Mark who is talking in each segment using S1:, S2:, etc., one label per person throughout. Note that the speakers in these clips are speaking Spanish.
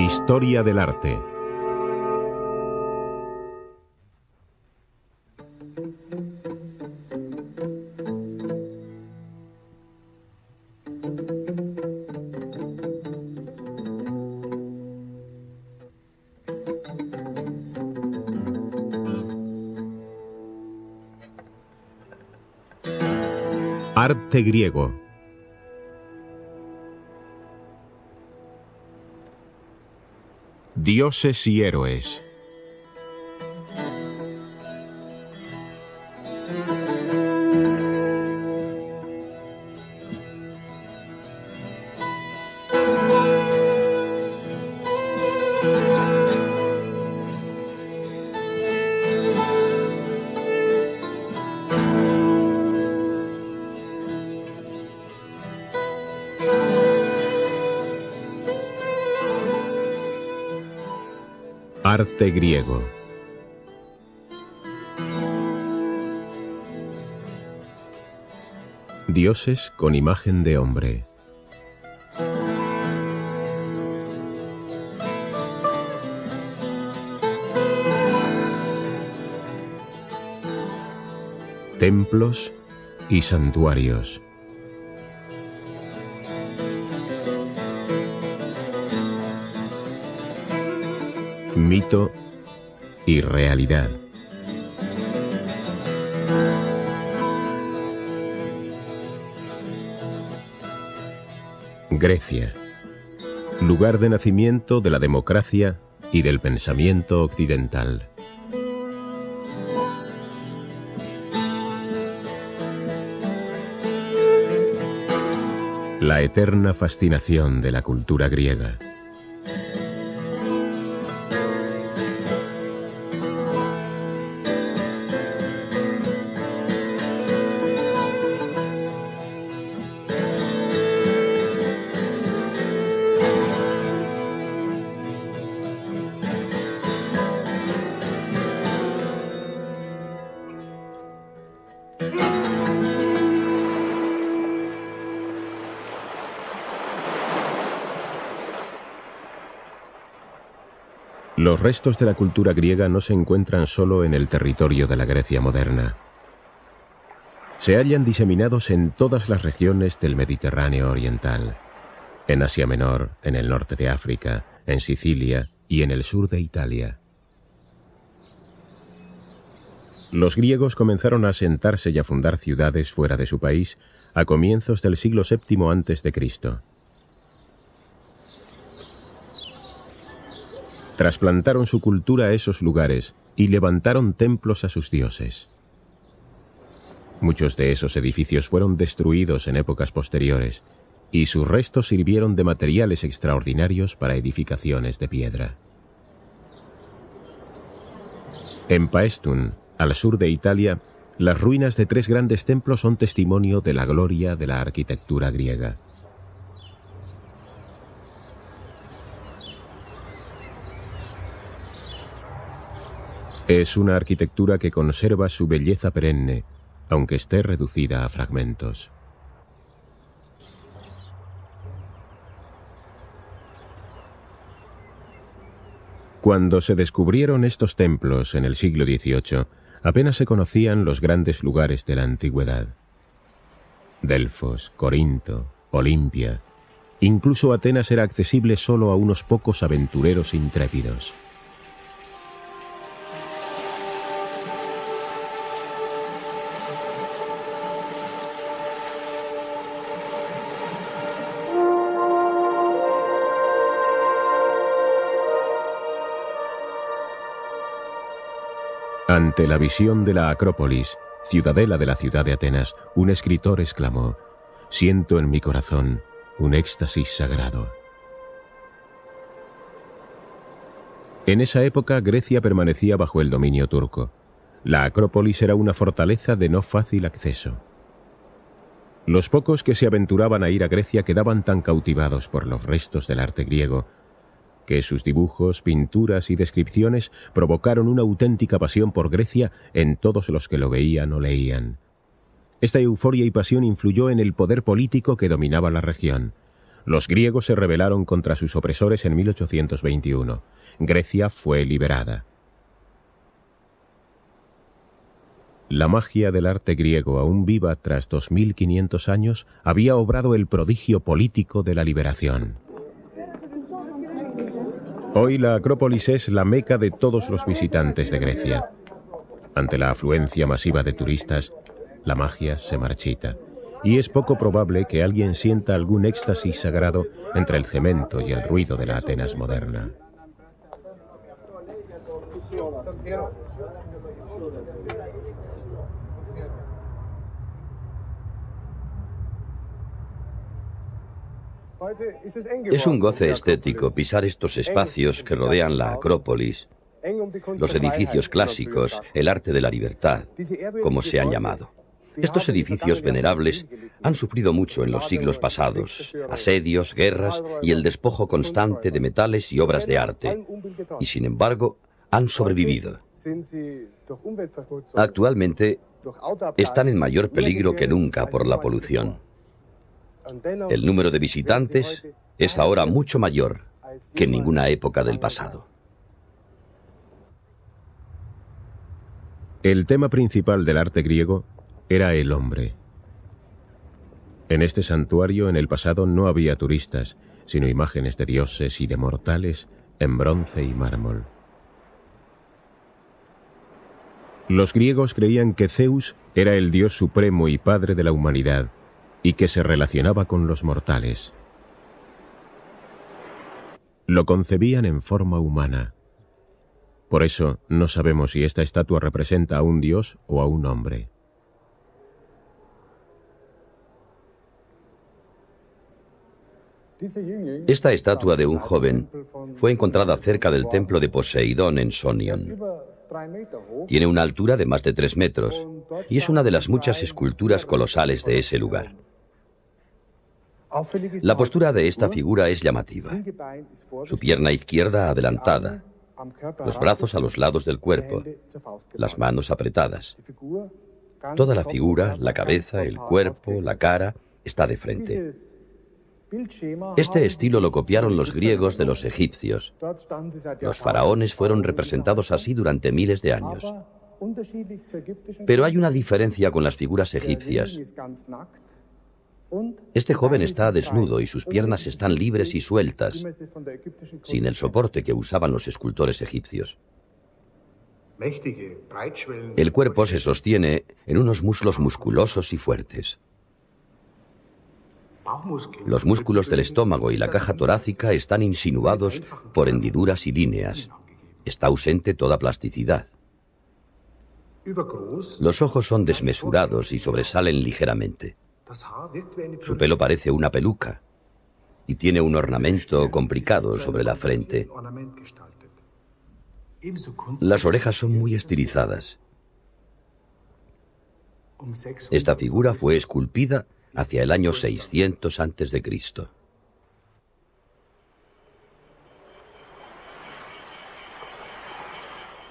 S1: Historia del arte. Arte griego. Dioses y héroes. Arte griego. Dioses con imagen de hombre. Templos y santuarios. Mito y realidad. Grecia, lugar de nacimiento de la democracia y del pensamiento occidental. La eterna fascinación de la cultura griega. Los restos de la cultura griega no se encuentran solo en el territorio de la Grecia moderna. Se hallan diseminados en todas las regiones del Mediterráneo oriental, en Asia Menor, en el norte de África, en Sicilia y en el sur de Italia. Los griegos comenzaron a asentarse y a fundar ciudades fuera de su país a comienzos del siglo VII a.C. Trasplantaron su cultura a esos lugares y levantaron templos a sus dioses. Muchos de esos edificios fueron destruidos en épocas posteriores y sus restos sirvieron de materiales extraordinarios para edificaciones de piedra. En Paestum, al sur de Italia, las ruinas de 3 grandes templos son testimonio de la gloria de la arquitectura griega. Es una arquitectura que conserva su belleza perenne, aunque esté reducida a fragmentos. Cuando se descubrieron estos templos en el siglo XVIII, apenas se conocían los grandes lugares de la antigüedad. Delfos, Corinto, Olimpia, incluso Atenas era accesible solo a unos pocos aventureros intrépidos. Ante la visión de la Acrópolis, ciudadela de la ciudad de Atenas, un escritor exclamó: «Siento en mi corazón un éxtasis sagrado». En esa época, Grecia permanecía bajo el dominio turco. La Acrópolis era una fortaleza de no fácil acceso. Los pocos que se aventuraban a ir a Grecia quedaban tan cautivados por los restos del arte griego que sus dibujos, pinturas y descripciones provocaron una auténtica pasión por Grecia en todos los que lo veían o leían. Esta euforia y pasión influyó en el poder político que dominaba la región. Los griegos se rebelaron contra sus opresores en 1821. Grecia fue liberada. La magia del arte griego, aún viva tras 2500 años, había obrado el prodigio político de la liberación. Hoy la Acrópolis es la meca de todos los visitantes de Grecia. Ante la afluencia masiva de turistas, la magia se marchita, y es poco probable que alguien sienta algún éxtasis sagrado entre el cemento y el ruido de la Atenas moderna.
S2: Es un goce estético pisar estos espacios que rodean la Acrópolis, los edificios clásicos, el arte de la libertad, como se han llamado. Estos edificios venerables han sufrido mucho en los siglos pasados, asedios, guerras y el despojo constante de metales y obras de arte, y sin embargo han sobrevivido. Actualmente están en mayor peligro que nunca por la polución. El número de visitantes es ahora mucho mayor que en ninguna época del pasado.
S1: El tema principal del arte griego era el hombre. En este santuario en el pasado no había turistas, sino imágenes de dioses y de mortales en bronce y mármol. Los griegos creían que Zeus era el dios supremo y padre de la humanidad, y que se relacionaba con los mortales. Lo concebían en forma humana. Por eso no sabemos si esta estatua representa a un dios o a un hombre.
S2: Esta estatua de un joven fue encontrada cerca del templo de Poseidón en Sonion. Tiene una altura de más de 3 metros y es una de las muchas esculturas colosales de ese lugar. La postura de esta figura es llamativa. Su pierna izquierda adelantada, los brazos a los lados del cuerpo, las manos apretadas. Toda la figura, la cabeza, el cuerpo, la cara, está de frente. Este estilo lo copiaron los griegos de los egipcios. Los faraones fueron representados así durante miles de años. Pero hay una diferencia con las figuras egipcias. Este joven está desnudo y sus piernas están libres y sueltas, sin el soporte que usaban los escultores egipcios. El cuerpo se sostiene en unos muslos musculosos y fuertes. Los músculos del estómago y la caja torácica están insinuados por hendiduras y líneas. Está ausente toda plasticidad. Los ojos son desmesurados y sobresalen ligeramente. Su pelo parece una peluca y tiene un ornamento complicado sobre la frente. Las orejas son muy estilizadas. Esta figura fue esculpida hacia el año 600 a.C.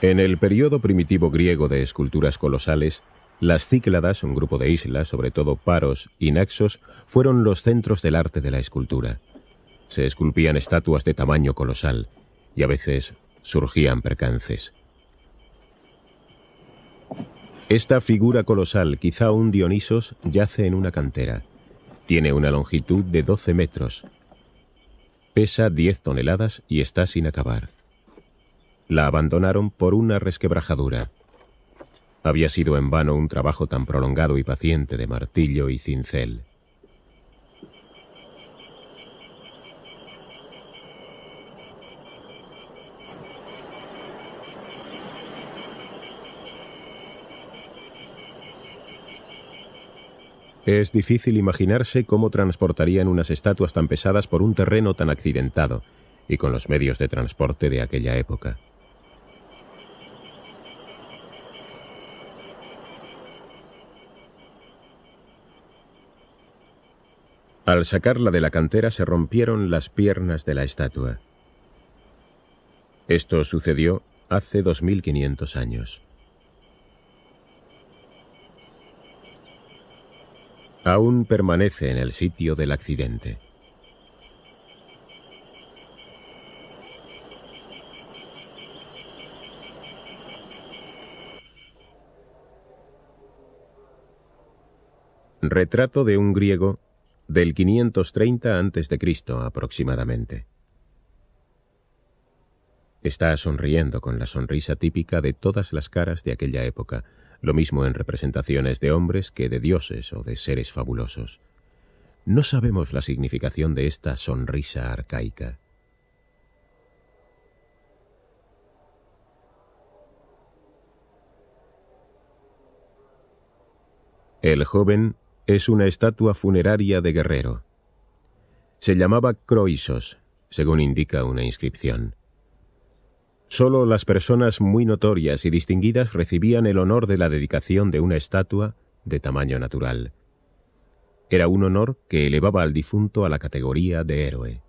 S1: En el periodo primitivo griego de esculturas colosales, las Cícladas, un grupo de islas, sobre todo Paros y Naxos, fueron los centros del arte de la escultura. Se esculpían estatuas de tamaño colosal y a veces surgían percances. Esta figura colosal, quizá un Dionisos, yace en una cantera. Tiene una longitud de 12 metros. Pesa 10 toneladas y está sin acabar. La abandonaron por una resquebrajadura. Había sido en vano un trabajo tan prolongado y paciente de martillo y cincel. Es difícil imaginarse cómo transportarían unas estatuas tan pesadas por un terreno tan accidentado y con los medios de transporte de aquella época. Al sacarla de la cantera se rompieron las piernas de la estatua. Esto sucedió hace 2500 años. Aún permanece en el sitio del accidente. Retrato de un griego del 530 a.C. aproximadamente. Está sonriendo con la sonrisa típica de todas las caras de aquella época, lo mismo en representaciones de hombres que de dioses o de seres fabulosos. No sabemos la significación de esta sonrisa arcaica. El joven es una estatua funeraria de guerrero. Se llamaba Croisos, según indica una inscripción. Solo las personas muy notorias y distinguidas recibían el honor de la dedicación de una estatua de tamaño natural. Era un honor que elevaba al difunto a la categoría de héroe.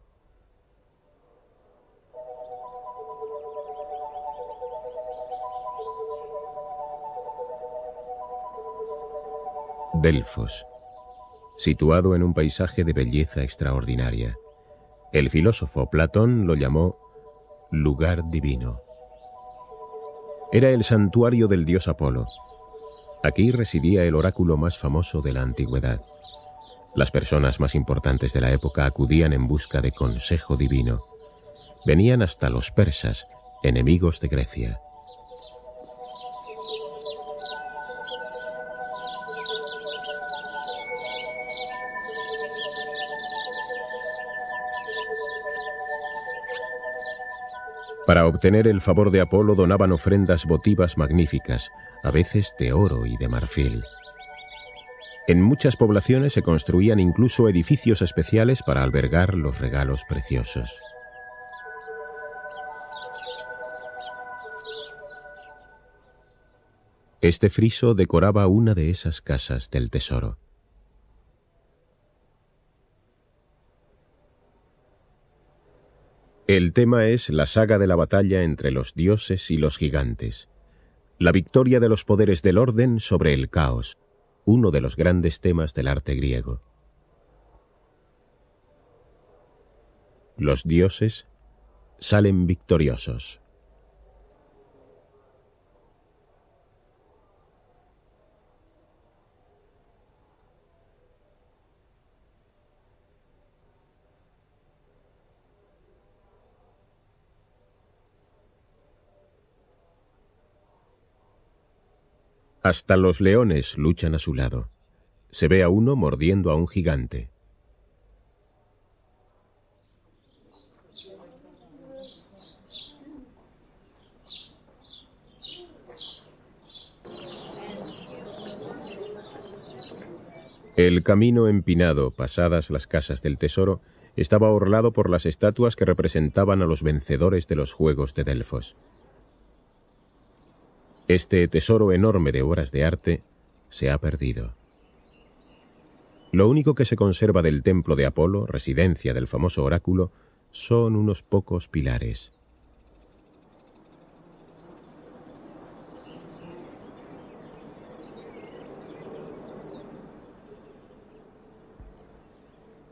S1: Delfos, situado en un paisaje de belleza extraordinaria. El filósofo Platón lo llamó lugar divino. Era el santuario del dios Apolo. Aquí residía el oráculo más famoso de la antigüedad. Las personas más importantes de la época acudían en busca de consejo divino. Venían hasta los persas, enemigos de Grecia. Para obtener el favor de Apolo donaban ofrendas votivas magníficas, a veces de oro y de marfil. En muchas poblaciones se construían incluso edificios especiales para albergar los regalos preciosos. Este friso decoraba una de esas casas del tesoro. El tema es la saga de la batalla entre los dioses y los gigantes. La victoria de los poderes del orden sobre el caos, uno de los grandes temas del arte griego. Los dioses salen victoriosos. Hasta los leones luchan a su lado. Se ve a uno mordiendo a un gigante. El camino empinado, pasadas las casas del tesoro, estaba orlado por las estatuas que representaban a los vencedores de los Juegos de Delfos. Este tesoro enorme de obras de arte se ha perdido. Lo único que se conserva del templo de Apolo, residencia del famoso oráculo, son unos pocos pilares.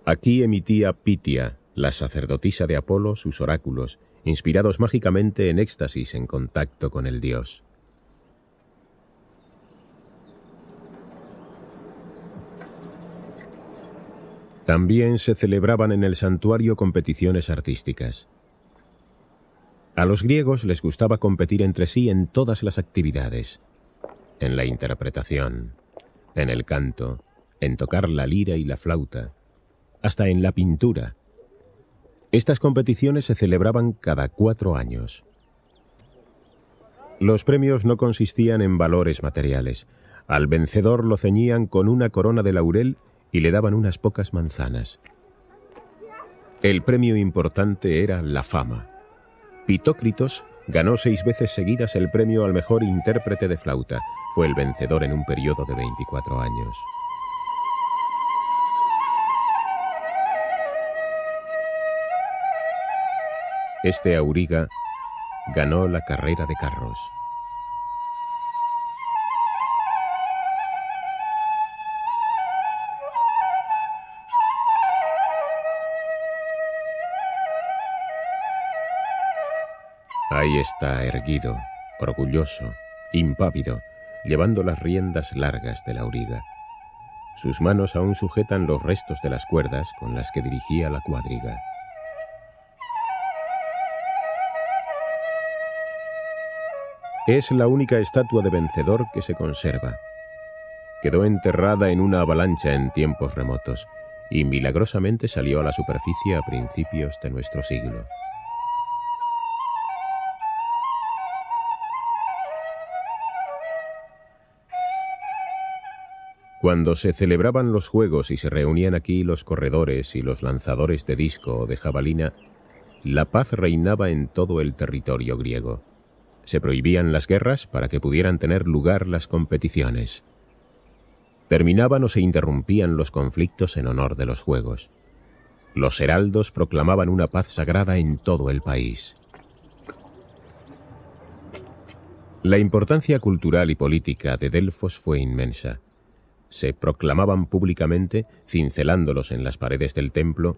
S1: Aquí emitía Pitia, la sacerdotisa de Apolo, sus oráculos, inspirados mágicamente en éxtasis en contacto con el dios. También se celebraban en el santuario competiciones artísticas. A los griegos les gustaba competir entre sí en todas las actividades, en la interpretación, en el canto, en tocar la lira y la flauta, hasta en la pintura. Estas competiciones se celebraban cada 4 años. Los premios no consistían en valores materiales. Al vencedor lo ceñían con una corona de laurel y le daban unas pocas manzanas. El premio importante era la fama. Pitócritos ganó 6 veces seguidas el premio al mejor intérprete de flauta. Fue el vencedor en un periodo de 24 años. Este auriga ganó la carrera de carros. Ahí está erguido, orgulloso, impávido, llevando las riendas largas del auriga. Sus manos aún sujetan los restos de las cuerdas con las que dirigía la cuadriga. Es la única estatua de vencedor que se conserva. Quedó enterrada en una avalancha en tiempos remotos y milagrosamente salió a la superficie a principios de nuestro siglo. Cuando se celebraban los juegos y se reunían aquí los corredores y los lanzadores de disco o de jabalina, la paz reinaba en todo el territorio griego. Se prohibían las guerras para que pudieran tener lugar las competiciones. Terminaban o se interrumpían los conflictos en honor de los juegos. Los heraldos proclamaban una paz sagrada en todo el país. La importancia cultural y política de Delfos fue inmensa. Se proclamaban públicamente, cincelándolos en las paredes del templo,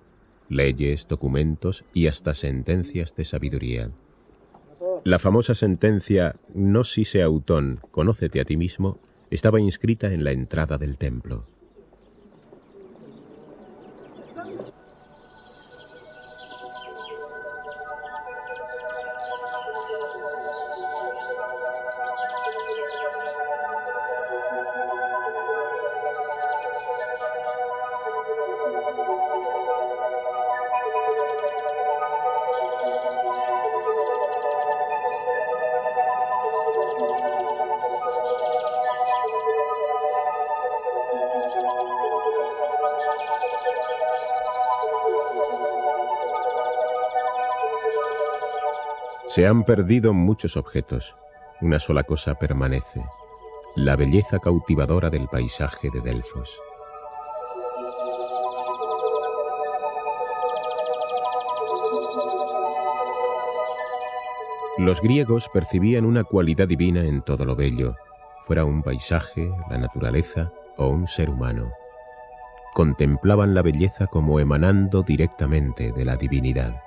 S1: leyes, documentos y hasta sentencias de sabiduría. La famosa sentencia «No sise autón, conócete a ti mismo» estaba inscrita en la entrada del templo. Se han perdido muchos objetos. Una sola cosa permanece: la belleza cautivadora del paisaje de Delfos. Los griegos percibían una cualidad divina en todo lo bello, fuera un paisaje, la naturaleza o un ser humano. Contemplaban la belleza como emanando directamente de la divinidad.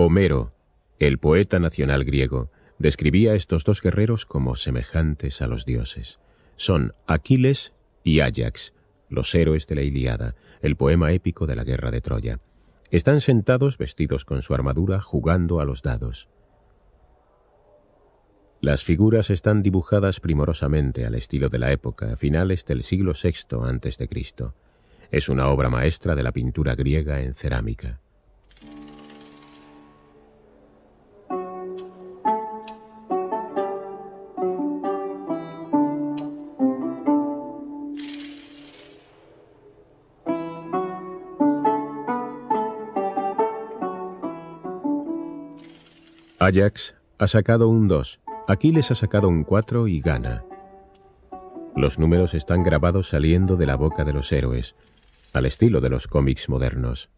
S1: Homero, el poeta nacional griego, describía a estos dos guerreros como semejantes a los dioses. Son Aquiles y Áyax, los héroes de la Ilíada, el poema épico de la guerra de Troya. Están sentados, vestidos con su armadura, jugando a los dados. Las figuras están dibujadas primorosamente al estilo de la época, a finales del siglo VI a.C. Es una obra maestra de la pintura griega en cerámica. Áyax ha sacado un 2, Aquiles ha sacado un 4 y gana. Los números están grabados saliendo de la boca de los héroes, al estilo de los cómics modernos.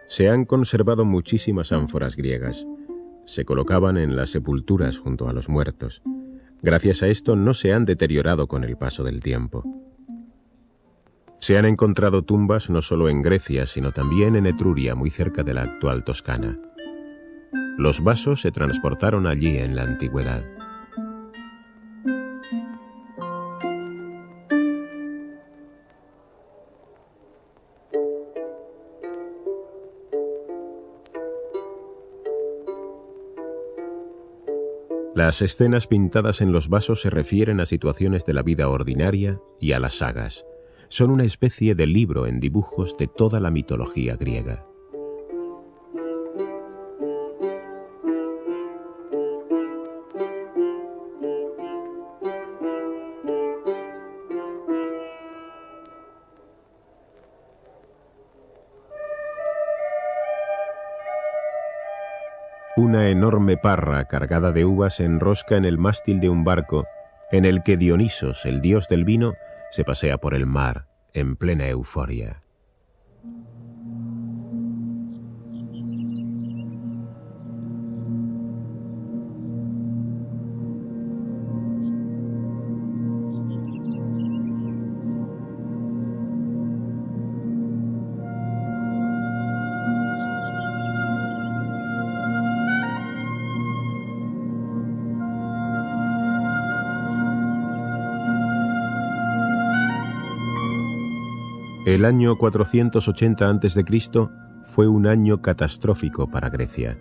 S1: Se han conservado muchísimas ánforas griegas. Se colocaban en las sepulturas junto a los muertos. Gracias a esto no se han deteriorado con el paso del tiempo. Se han encontrado tumbas no solo en Grecia, sino también en Etruria, muy cerca de la actual Toscana. Los vasos se transportaron allí en la antigüedad. Las escenas pintadas en los vasos se refieren a situaciones de la vida ordinaria y a las sagas. Son una especie de libro en dibujos de toda la mitología griega. una enorme parra cargada de uvas se enrosca en el mástil de un barco en el que Dionisos, el dios del vino, se pasea por el mar en plena euforia. El año 480 a.C. fue un año catastrófico para Grecia.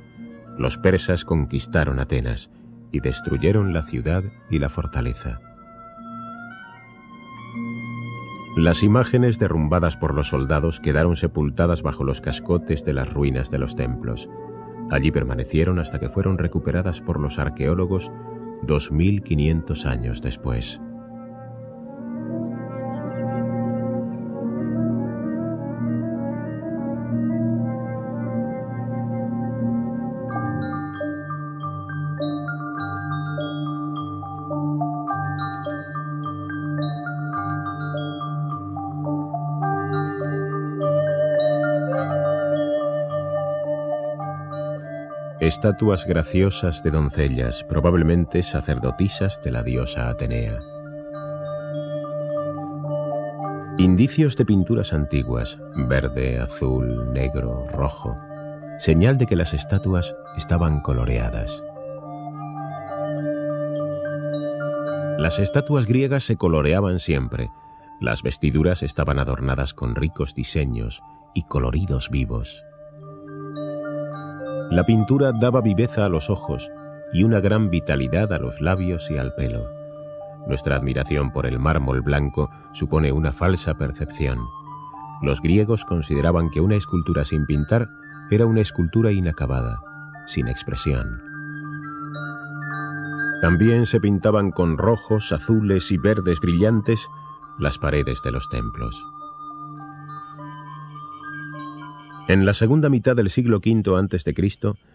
S1: Los persas conquistaron Atenas y destruyeron la ciudad y la fortaleza. Las imágenes derrumbadas por los soldados quedaron sepultadas bajo los cascotes de las ruinas de los templos. Allí permanecieron hasta que fueron recuperadas por los arqueólogos 2500 años después. Estatuas graciosas de doncellas, probablemente sacerdotisas de la diosa Atenea. Indicios de pinturas antiguas, verde, azul, negro, rojo, señal de que las estatuas estaban coloreadas. Las estatuas griegas se coloreaban siempre. Las vestiduras estaban adornadas con ricos diseños y coloridos vivos. La pintura daba viveza a los ojos y una gran vitalidad a los labios y al pelo. Nuestra admiración por el mármol blanco supone una falsa percepción. Los griegos consideraban que una escultura sin pintar era una escultura inacabada, sin expresión. También se pintaban con rojos, azules y verdes brillantes las paredes de los templos. En la segunda mitad del siglo V a.C.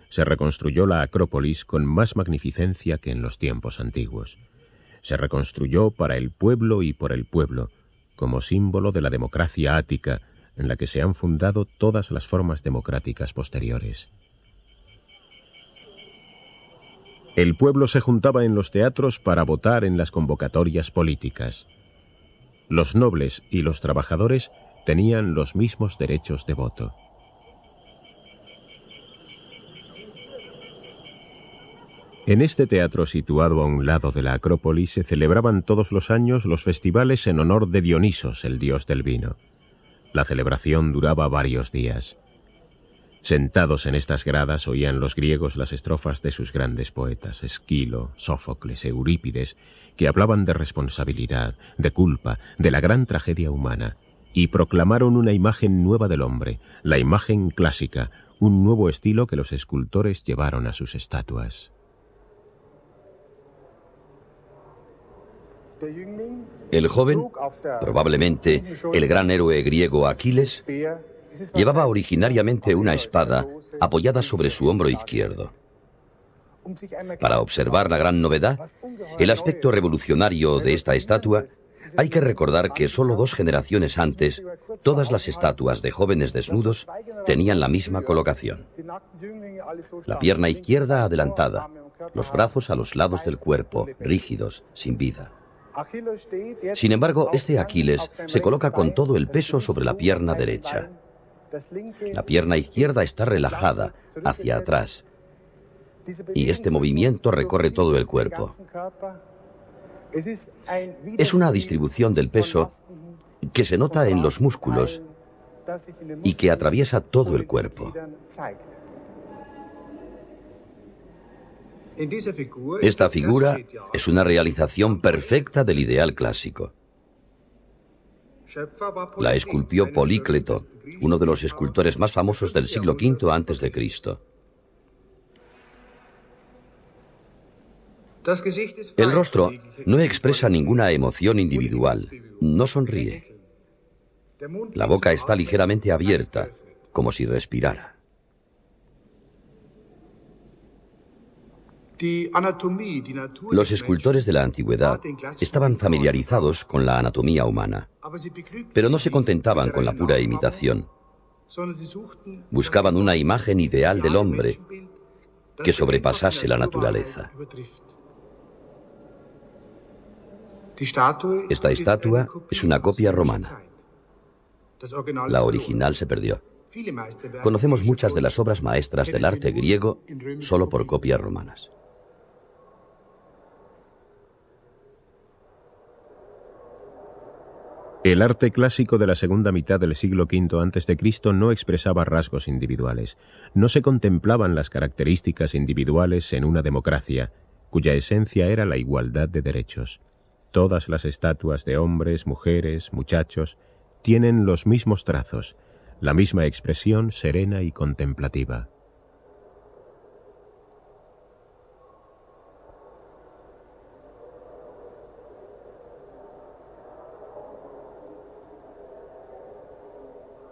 S1: se reconstruyó la Acrópolis con más magnificencia que en los tiempos antiguos. Se reconstruyó para el pueblo y por el pueblo, como símbolo de la democracia ática, en la que se han fundado todas las formas democráticas posteriores. El pueblo se juntaba en los teatros para votar en las convocatorias políticas. Los nobles y los trabajadores tenían los mismos derechos de voto. En este teatro situado a un lado de la Acrópolis se celebraban todos los años los festivales en honor de Dionisos, el dios del vino. La celebración duraba varios días. Sentados en estas gradas oían los griegos las estrofas de sus grandes poetas, Esquilo, Sófocles, Eurípides, que hablaban de responsabilidad, de culpa, de la gran tragedia humana, y proclamaron una imagen nueva del hombre, la imagen clásica, un nuevo estilo que los escultores llevaron a sus estatuas.
S2: El joven, probablemente el gran héroe griego Aquiles, llevaba originariamente una espada apoyada sobre su hombro izquierdo. Para observar la gran novedad, el aspecto revolucionario de esta estatua, hay que recordar que solo 2 generaciones antes, todas las estatuas de jóvenes desnudos tenían la misma colocación. La pierna izquierda adelantada, los brazos a los lados del cuerpo, rígidos, sin vida. Sin embargo, este Aquiles se coloca con todo el peso sobre la pierna derecha. La pierna izquierda está relajada hacia atrás y este movimiento recorre todo el cuerpo. Es una distribución del peso que se nota en los músculos y que atraviesa todo el cuerpo. Esta figura es una realización perfecta del ideal clásico. La esculpió Polícleto, uno de los escultores más famosos del siglo V a.C. El rostro no expresa ninguna emoción individual, no sonríe. La boca está ligeramente abierta, como si respirara. Los escultores de la antigüedad estaban familiarizados con la anatomía humana, pero no se contentaban con la pura imitación. Buscaban una imagen ideal del hombre que sobrepasase la naturaleza. Esta estatua es una copia romana. La original se perdió. Conocemos muchas de las obras maestras del arte griego solo por copias romanas.
S1: El arte clásico de la segunda mitad del siglo V a.C. no expresaba rasgos individuales. No se contemplaban las características individuales en una democracia, cuya esencia era la igualdad de derechos. Todas las estatuas de hombres, mujeres, muchachos, tienen los mismos trazos, la misma expresión serena y contemplativa.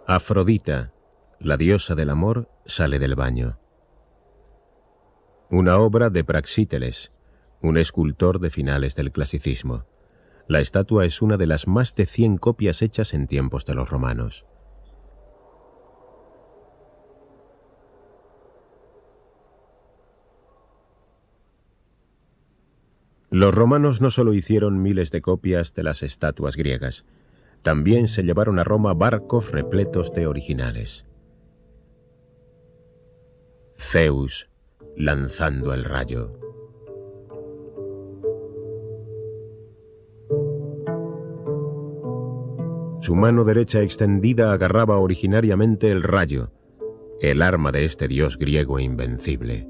S1: Afrodita, la diosa del amor, sale del baño. Una obra de Praxíteles, un escultor de finales del clasicismo. La estatua es una de las más de 100 copias hechas en tiempos de los romanos. Los romanos no solo hicieron miles de copias de las estatuas griegas, también se llevaron a Roma barcos repletos de originales. Zeus lanzando el rayo. Su mano derecha extendida agarraba originariamente el rayo, el arma de este dios griego invencible.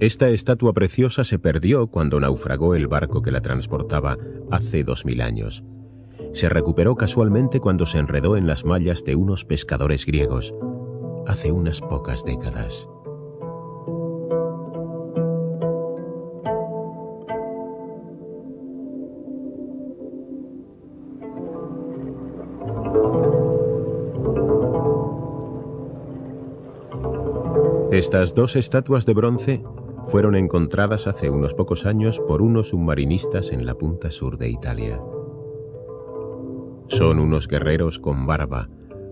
S1: Esta estatua preciosa se perdió cuando naufragó el barco que la transportaba hace 2000 años. Se recuperó casualmente cuando se enredó en las mallas de unos pescadores griegos, hace unas pocas décadas. Estas dos estatuas de bronce fueron encontradas hace unos pocos años por unos submarinistas en la punta sur de Italia. Son unos guerreros con barba,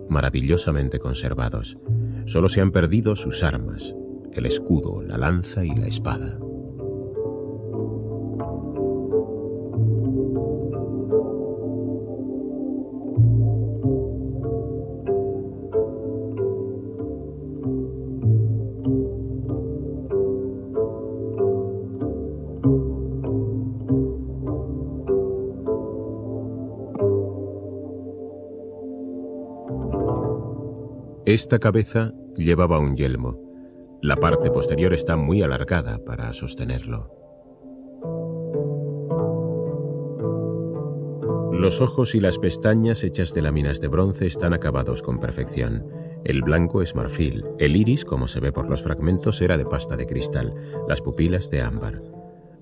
S1: maravillosamente conservados. Solo se han perdido sus armas, el escudo, la lanza y la espada. Esta cabeza llevaba un yelmo. La parte posterior está muy alargada para sostenerlo. Los ojos y las pestañas hechas de láminas de bronce están acabados con perfección. El blanco es marfil, el iris, como se ve por los fragmentos, era de pasta de cristal, las pupilas de ámbar.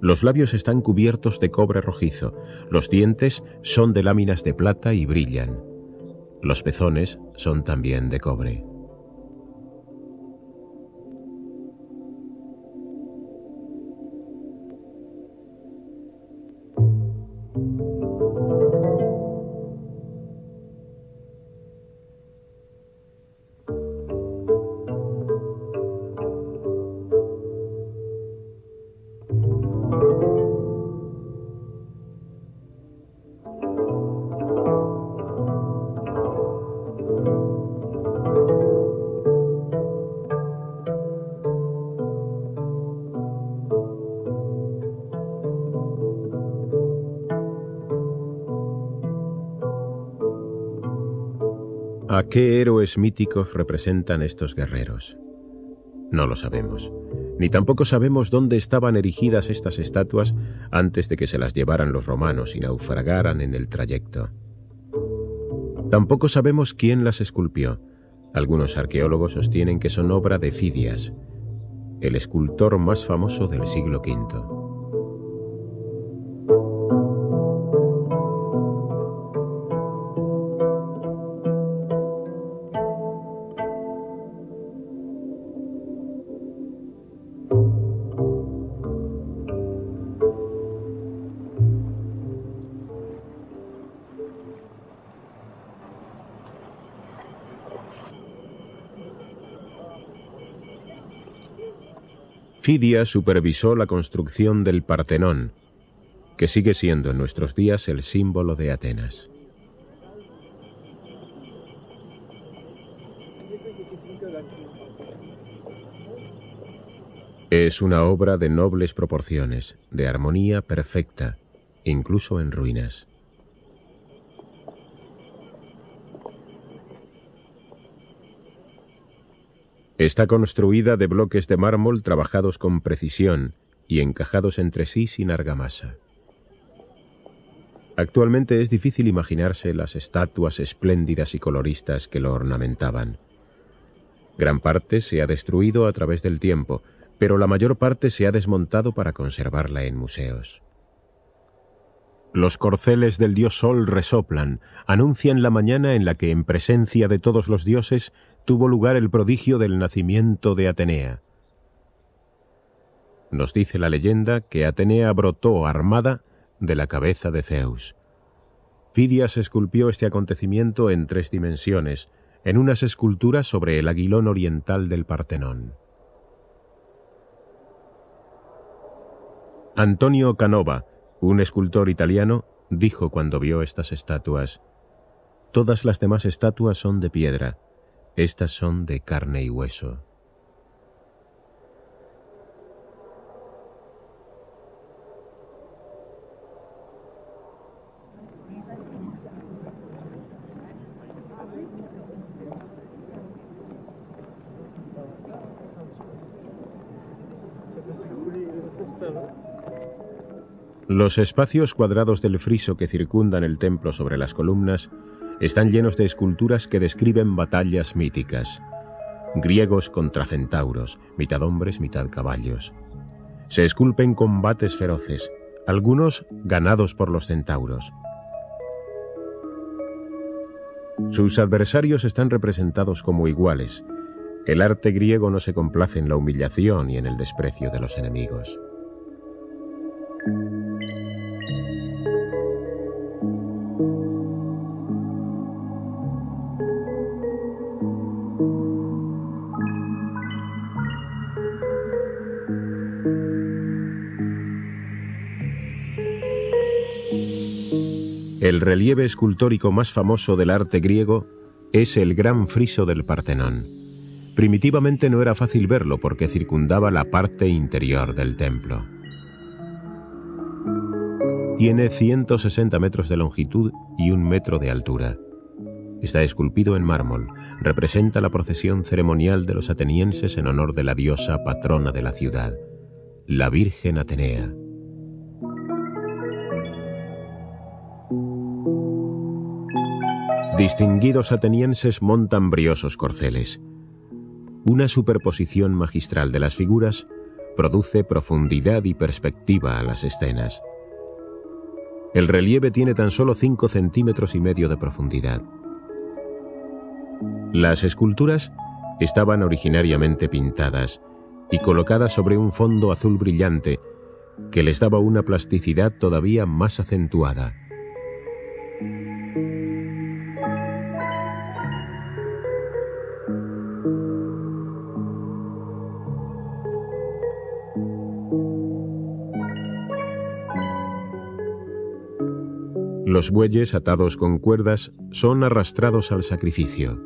S1: Los labios están cubiertos de cobre rojizo, los dientes son de láminas de plata y brillan. Los pezones son también de cobre. ¿A qué héroes míticos representan estos guerreros? No lo sabemos, ni tampoco sabemos dónde estaban erigidas estas estatuas antes de que se las llevaran los romanos y naufragaran en el trayecto. Tampoco sabemos quién las esculpió. Algunos arqueólogos sostienen que son obra de Fidias, el escultor más famoso del siglo V. Fidias supervisó la construcción del Partenón, que sigue siendo en nuestros días el símbolo de Atenas. Es una obra de nobles proporciones, de armonía perfecta, incluso en ruinas. Está construida de bloques de mármol trabajados con precisión y encajados entre sí sin argamasa. Actualmente es difícil imaginarse las estatuas espléndidas y coloristas que lo ornamentaban. Gran parte se ha destruido a través del tiempo, pero la mayor parte se ha desmontado para conservarla en museos. Los corceles del dios Sol resoplan, anuncian la mañana en la que, en presencia de todos los dioses, tuvo lugar el prodigio del nacimiento de Atenea. Nos dice la leyenda que Atenea brotó armada de la cabeza de Zeus. Fidias esculpió este acontecimiento en 3 dimensiones, en unas esculturas sobre el aguilón oriental del Partenón. Antonio Canova, un escultor italiano, dijo cuando vio estas estatuas: «Todas las demás estatuas son de piedra, estas son de carne y hueso». Los espacios cuadrados del friso que circundan el templo sobre las columnas están llenos de esculturas que describen batallas míticas. Griegos contra centauros, mitad hombres, mitad caballos. Se esculpen combates feroces, algunos ganados por los centauros. Sus adversarios están representados como iguales. El arte griego no se complace en la humillación y en el desprecio de los enemigos. El relieve escultórico más famoso del arte griego es el gran friso del Partenón. Primitivamente no era fácil verlo porque circundaba la parte interior del templo. Tiene 160 metros de longitud y 1 metro de altura. Está esculpido en mármol. Representa la procesión ceremonial de los atenienses en honor de la diosa patrona de la ciudad, la Virgen Atenea. Distinguidos atenienses montan briosos corceles. Una superposición magistral de las figuras produce profundidad y perspectiva a las escenas. El relieve tiene tan solo 5,5 centímetros de profundidad. Las esculturas estaban originariamente pintadas y colocadas sobre un fondo azul brillante que les daba una plasticidad todavía más acentuada. Los bueyes atados con cuerdas son arrastrados al sacrificio.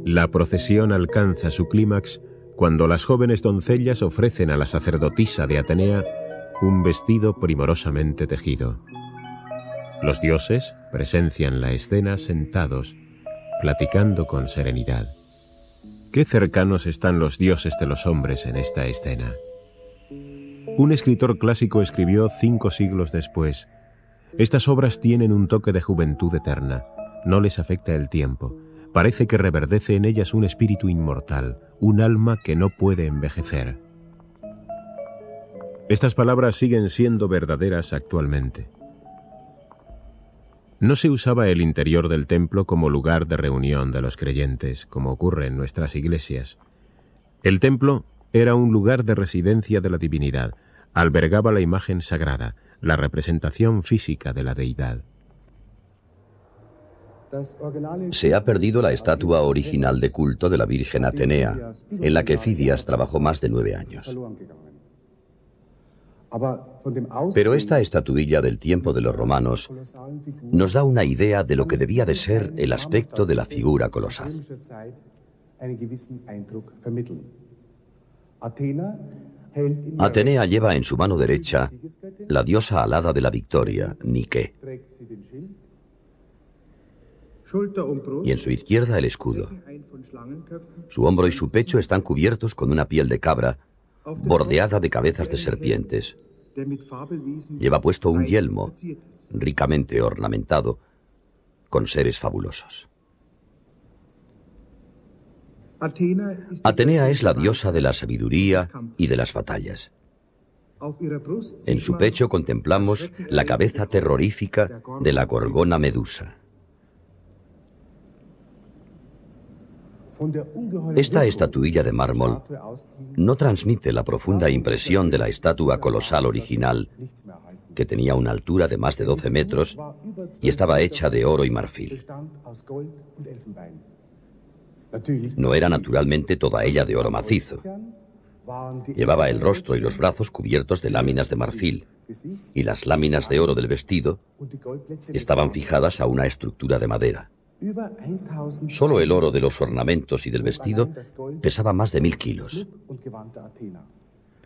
S1: La procesión alcanza su clímax cuando las jóvenes doncellas ofrecen a la sacerdotisa de Atenea un vestido primorosamente tejido. Los dioses presencian la escena sentados, platicando con serenidad. Qué cercanos están los dioses de los hombres en esta escena. Un escritor clásico escribió 5 siglos después: «Estas obras tienen un toque de juventud eterna, no les afecta el tiempo, parece que reverdece en ellas un espíritu inmortal, un alma que no puede envejecer». Estas palabras siguen siendo verdaderas actualmente. No se usaba el interior del templo como lugar de reunión de los creyentes, como ocurre en nuestras iglesias. El templo era un lugar de residencia de la divinidad. albergaba la imagen sagrada, la representación física de la deidad.
S2: Se ha perdido la estatua original de culto de la Virgen Atenea, en la que Fidias trabajó más de 9 años. Pero esta estatuilla del tiempo de los romanos nos da una idea de lo que debía de ser el aspecto de la figura colosal. Atenea lleva en su mano derecha la diosa alada de la victoria, Nike, y en su izquierda el escudo. Su hombro y su pecho están cubiertos con una piel de cabra, bordeada de cabezas de serpientes. Lleva puesto un yelmo, ricamente ornamentado, con seres fabulosos. Atenea es la diosa de la sabiduría y de las batallas. En su pecho contemplamos la cabeza terrorífica de la gorgona Medusa. Esta estatuilla de mármol no transmite la profunda impresión de la estatua colosal original, que tenía una altura de más de 12 metros y estaba hecha de oro y marfil. No era naturalmente toda ella de oro macizo. Llevaba el rostro y los brazos cubiertos de láminas de marfil, y las láminas de oro del vestido estaban fijadas a una estructura de madera. Solo el oro de los ornamentos y del vestido pesaba más de 1000 kilos.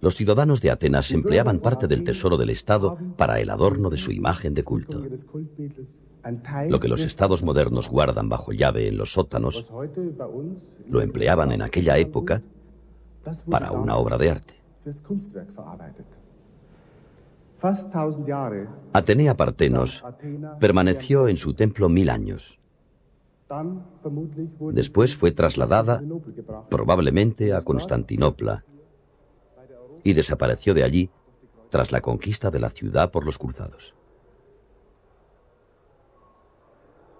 S2: Los ciudadanos de Atenas empleaban parte del tesoro del Estado para el adorno de su imagen de culto. Lo que los estados modernos guardan bajo llave en los sótanos, lo empleaban en aquella época para una obra de arte. Atenea Partenos permaneció en su templo 1000 años. Después fue trasladada, probablemente a Constantinopla, y desapareció de allí tras la conquista de la ciudad por los cruzados.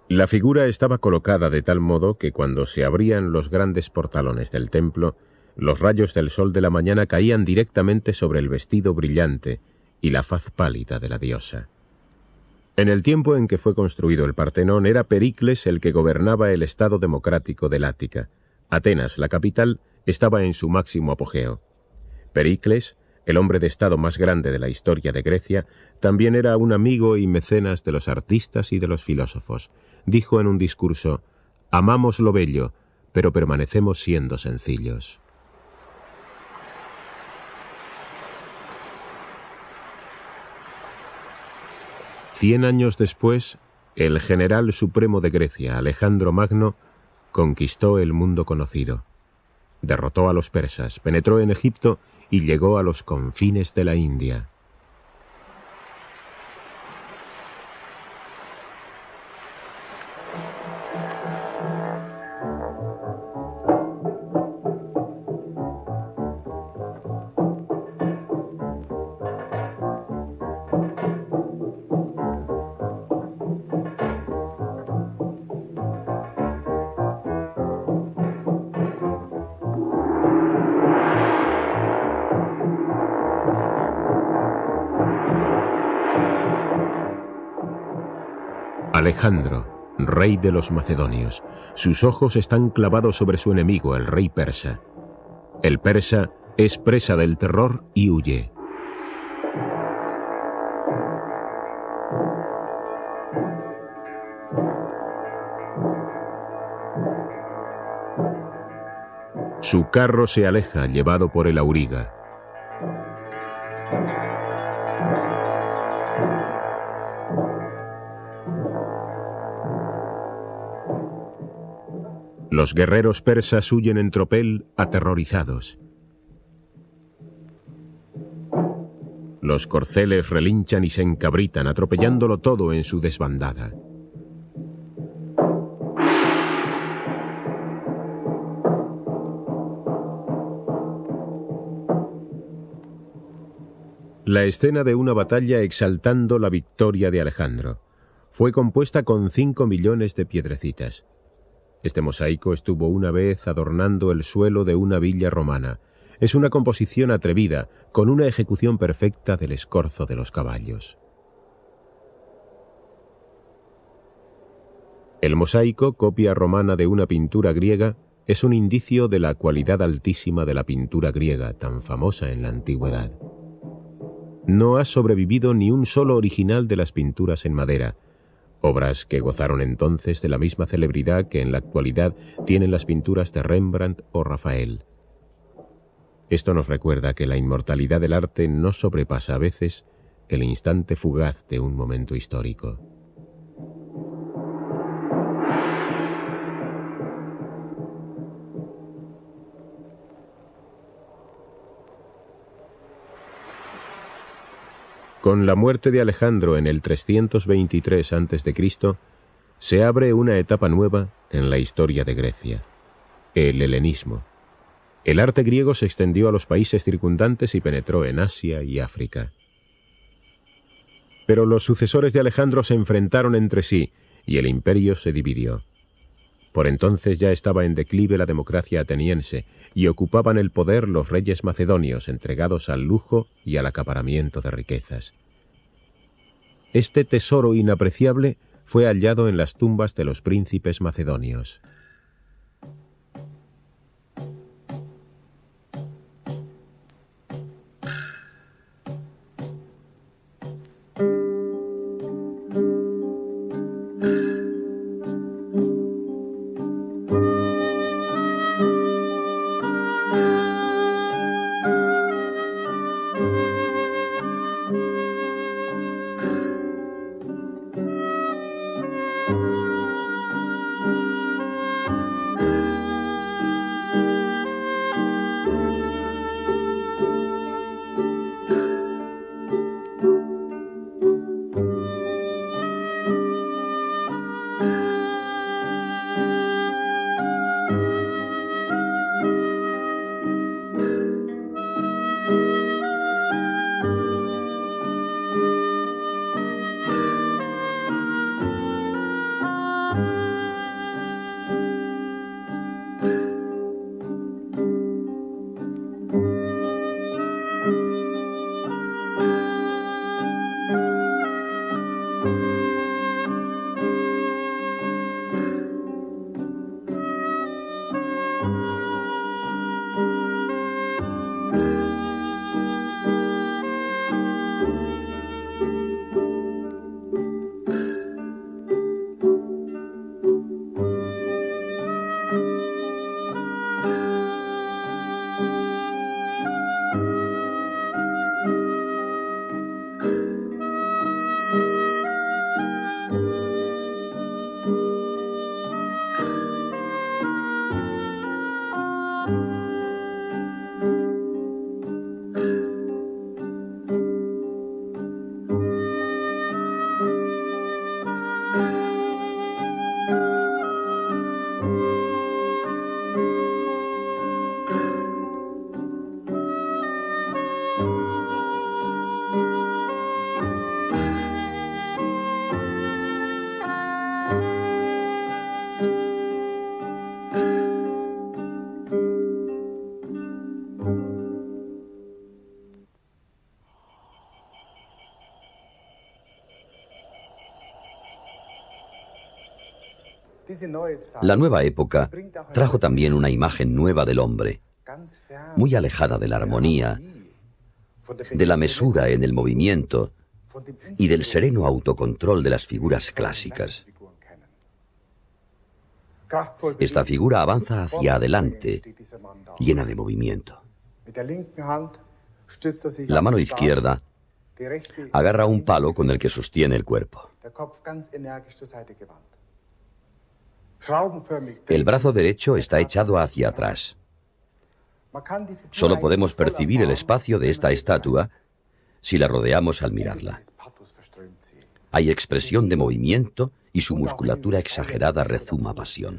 S1: La figura estaba colocada de tal modo que cuando se abrían los grandes portalones del templo, los rayos del sol de la mañana caían directamente sobre el vestido brillante y la faz pálida de la diosa. En el tiempo en que fue construido el Partenón era Pericles el que gobernaba el estado democrático del Ática. Atenas, la capital, estaba en su máximo apogeo. Pericles, el hombre de estado más grande de la historia de Grecia, también era un amigo y mecenas de los artistas y de los filósofos. Dijo en un discurso: «Amamos lo bello, pero permanecemos siendo sencillos». Cien años después, el general supremo de Grecia, Alejandro Magno, conquistó el mundo conocido. Derrotó a los persas, penetró en Egipto y llegó a los confines de la India. Alejandro, rey de los macedonios. Sus ojos están clavados sobre su enemigo, el rey persa. El persa es presa del terror y huye. Su carro se aleja, llevado por el auriga. Los guerreros persas huyen en tropel, aterrorizados. Los corceles relinchan y se encabritan, atropellándolo todo en su desbandada. La escena de una batalla exaltando la victoria de Alejandro. Fue compuesta con 5 millones de piedrecitas. Este mosaico estuvo una vez adornando el suelo de una villa romana. es una composición atrevida, con una ejecución perfecta del escorzo de los caballos. El mosaico, copia romana de una pintura griega, es un indicio de la cualidad altísima de la pintura griega, tan famosa en la antigüedad. No ha sobrevivido ni un solo original de las pinturas en madera, obras que gozaron entonces de la misma celebridad que en la actualidad tienen las pinturas de Rembrandt o Rafael. Esto nos recuerda que la inmortalidad del arte no sobrepasa a veces el instante fugaz de un momento histórico. Con la muerte de Alejandro en el 323 a.C., se abre una etapa nueva en la historia de Grecia, el helenismo. El arte griego se extendió a los países circundantes y penetró en Asia y África. Pero los sucesores de Alejandro se enfrentaron entre sí y el imperio se dividió. Por entonces ya estaba en declive la democracia ateniense y ocupaban el poder los reyes macedonios entregados al lujo y al acaparamiento de riquezas. Este tesoro inapreciable fue hallado en las tumbas de los príncipes macedonios.
S2: La nueva época trajo también una imagen nueva del hombre, muy alejada de la armonía, de la mesura en el movimiento y del sereno autocontrol de las figuras clásicas. Esta figura avanza hacia adelante, llena de movimiento. La mano izquierda agarra un palo con el que sostiene el cuerpo. El brazo derecho está echado hacia atrás. Solo podemos percibir el espacio de esta estatua si la rodeamos al mirarla. Hay expresión de movimiento y su musculatura exagerada rezuma pasión.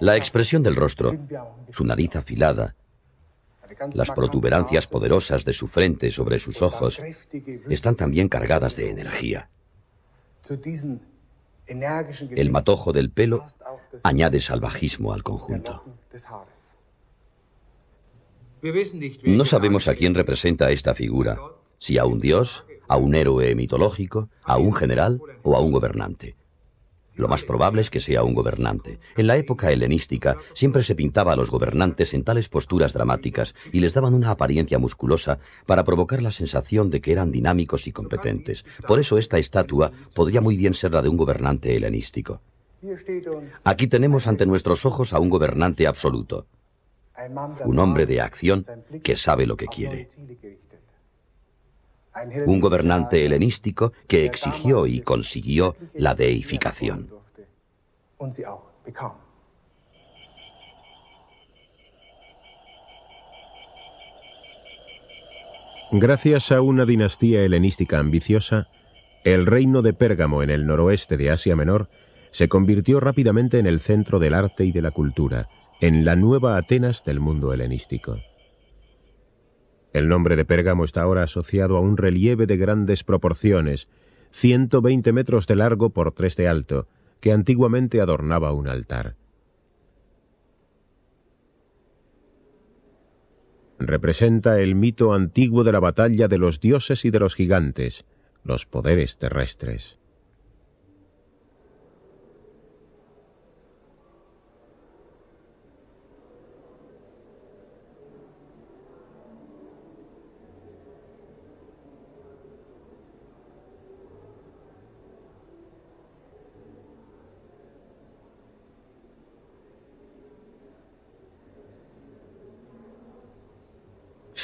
S2: La expresión del rostro, su nariz afilada, las protuberancias poderosas de su frente sobre sus ojos, están también cargadas de energía. El matojo del pelo añade salvajismo al conjunto. No sabemos a quién representa esta figura, si a un dios, a un héroe mitológico, a un general o a un gobernante. Lo más probable es que sea un gobernante. En la época helenística siempre se pintaba a los gobernantes en tales posturas dramáticas y les daban una apariencia musculosa para provocar la sensación de que eran dinámicos y competentes. Por eso esta estatua podría muy bien ser la de un gobernante helenístico. Aquí tenemos ante nuestros ojos a un gobernante absoluto, un hombre de acción que sabe lo que quiere. Un gobernante helenístico que exigió y consiguió la deificación.
S1: Gracias a una dinastía helenística ambiciosa, el reino de Pérgamo en el noroeste de Asia Menor se convirtió rápidamente en el centro del arte y de la cultura, en la nueva Atenas del mundo helenístico. El nombre de Pérgamo está ahora asociado a un relieve de grandes proporciones, 120 metros de largo por 3 de alto, que antiguamente adornaba un altar. Representa el mito antiguo de la batalla de los dioses y de los gigantes, los poderes terrestres.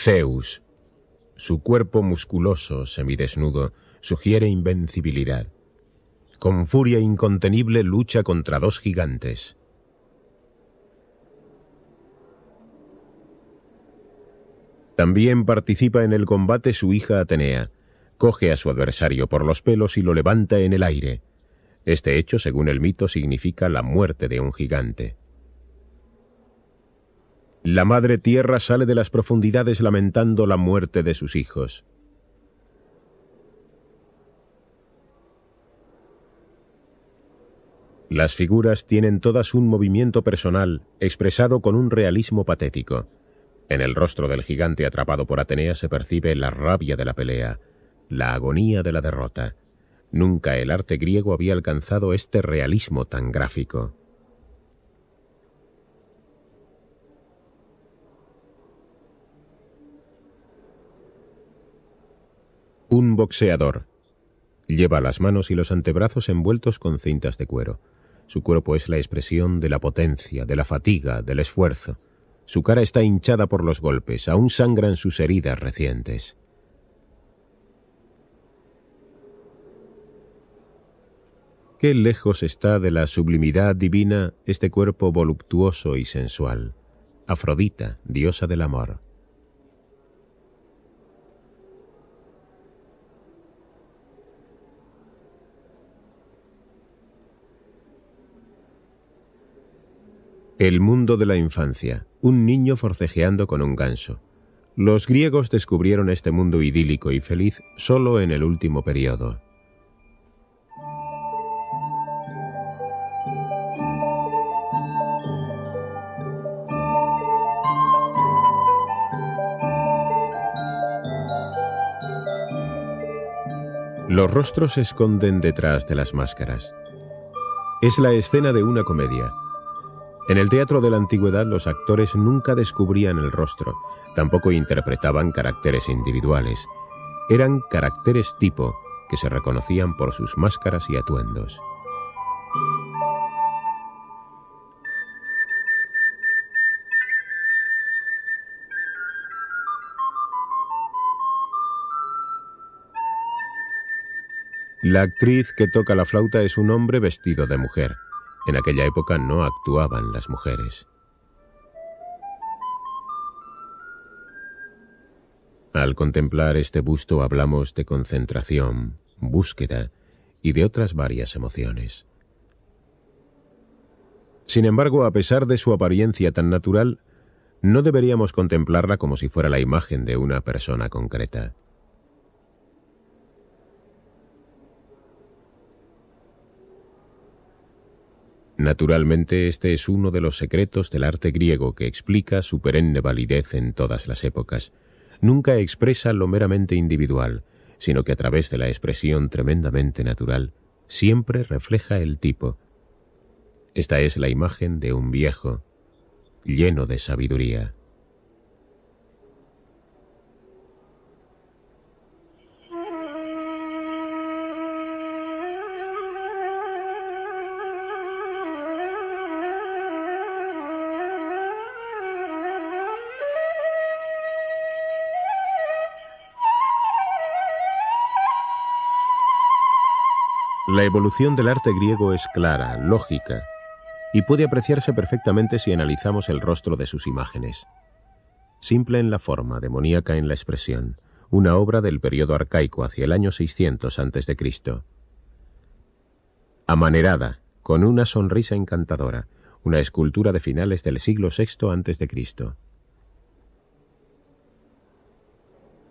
S1: Zeus. Su cuerpo musculoso, semidesnudo, sugiere invencibilidad. Con furia incontenible lucha contra 2 gigantes. También participa en el combate su hija Atenea. Coge a su adversario por los pelos y lo levanta en el aire. Este hecho, según el mito, significa la muerte de un gigante. La madre tierra sale de las profundidades lamentando la muerte de sus hijos. Las figuras tienen todas un movimiento personal, expresado con un realismo patético. En el rostro del gigante atrapado por Atenea se percibe la rabia de la pelea, la agonía de la derrota. Nunca el arte griego había alcanzado este realismo tan gráfico. Un boxeador. Lleva las manos y los antebrazos envueltos con cintas de cuero. Su cuerpo es la expresión de la potencia, de la fatiga, del esfuerzo. Su cara está hinchada por los golpes, aún sangran sus heridas recientes. Qué lejos está de la sublimidad divina este cuerpo voluptuoso y sensual. Afrodita, diosa del amor. El mundo de la infancia, un niño forcejeando con un ganso. Los griegos descubrieron este mundo idílico y feliz solo en el último periodo. Los rostros se esconden detrás de las máscaras. Es la escena de una comedia. En el teatro de la antigüedad los actores nunca descubrían el rostro, tampoco interpretaban caracteres individuales. Eran caracteres tipo, que se reconocían por sus máscaras y atuendos. La actriz que toca la flauta es un hombre vestido de mujer. En aquella época no actuaban las mujeres. Al contemplar este busto hablamos de concentración, búsqueda y de otras varias emociones. Sin embargo, a pesar de su apariencia tan natural, no deberíamos contemplarla como si fuera la imagen de una persona concreta. Naturalmente, este es uno de los secretos del arte griego que explica su perenne validez en todas las épocas. Nunca expresa lo meramente individual, sino que a través de la expresión tremendamente natural, siempre refleja el tipo. Esta es la imagen de un viejo, lleno de sabiduría. La evolución del arte griego es clara, lógica, y puede apreciarse perfectamente si analizamos el rostro de sus imágenes. Simple en la forma, demoníaca en la expresión, una obra del periodo arcaico hacia el año 600 a.C. Amanerada, con una sonrisa encantadora, una escultura de finales del siglo VI a.C.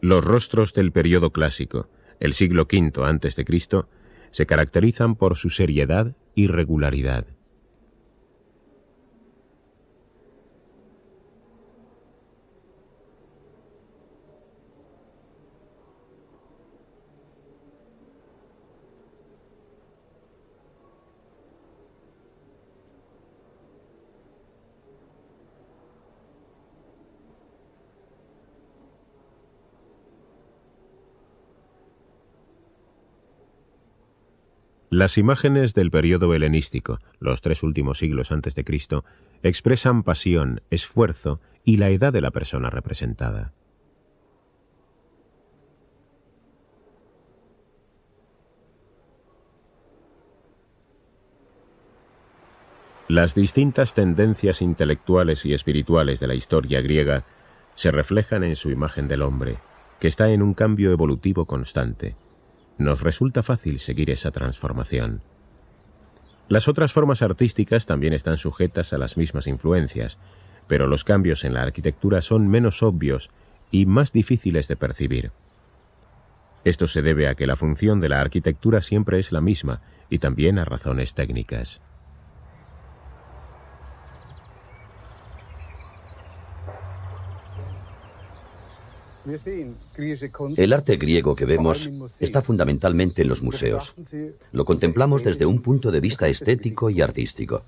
S1: Los rostros del periodo clásico, el siglo V a.C., se caracterizan por su seriedad y regularidad. Las imágenes del periodo helenístico, los 3 últimos siglos antes de Cristo, expresan pasión, esfuerzo y la edad de la persona representada. Las distintas tendencias intelectuales y espirituales de la historia griega se reflejan en su imagen del hombre, que está en un cambio evolutivo constante. Nos resulta fácil seguir esa transformación. Las otras formas artísticas también están sujetas a las mismas influencias, pero los cambios en la arquitectura son menos obvios y más difíciles de percibir. Esto se debe a que la función de la arquitectura siempre es la misma y también a razones técnicas.
S2: El arte griego que vemos está fundamentalmente en los museos. Lo contemplamos desde un punto de vista estético y artístico.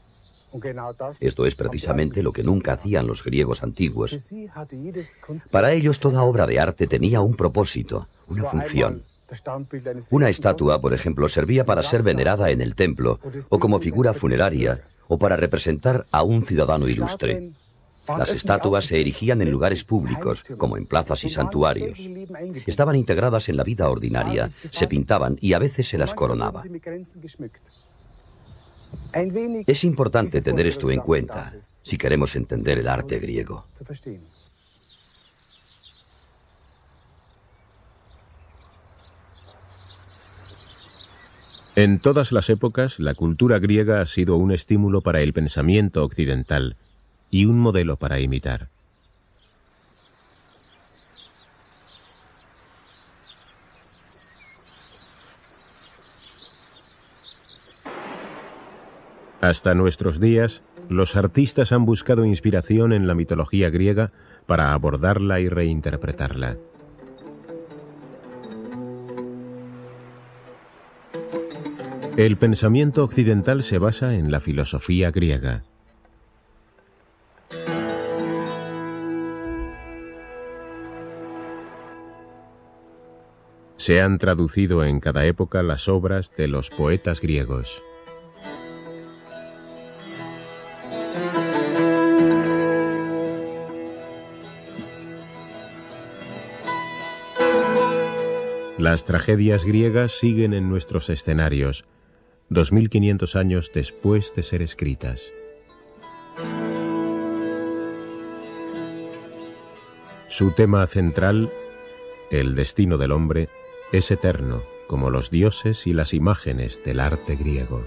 S2: Esto es precisamente lo que nunca hacían los griegos antiguos. Para ellos toda obra de arte tenía un propósito, una función. Una estatua, por ejemplo, servía para ser venerada en el templo, o como figura funeraria, o para representar a un ciudadano ilustre. Las estatuas se erigían en lugares públicos, como en plazas y santuarios. Estaban integradas en la vida ordinaria, se pintaban y a veces se las coronaba. Es importante tener esto en cuenta si queremos entender el arte griego.
S1: En todas las épocas, la cultura griega ha sido un estímulo para el pensamiento occidental y un modelo para imitar. Hasta nuestros días, los artistas han buscado inspiración en la mitología griega para abordarla y reinterpretarla. El pensamiento occidental se basa en la filosofía griega. Se han traducido en cada época las obras de los poetas griegos. Las tragedias griegas siguen en nuestros escenarios, 2500 años después de ser escritas. Su tema central, el destino del hombre, es eterno, como los dioses y las imágenes del arte griego.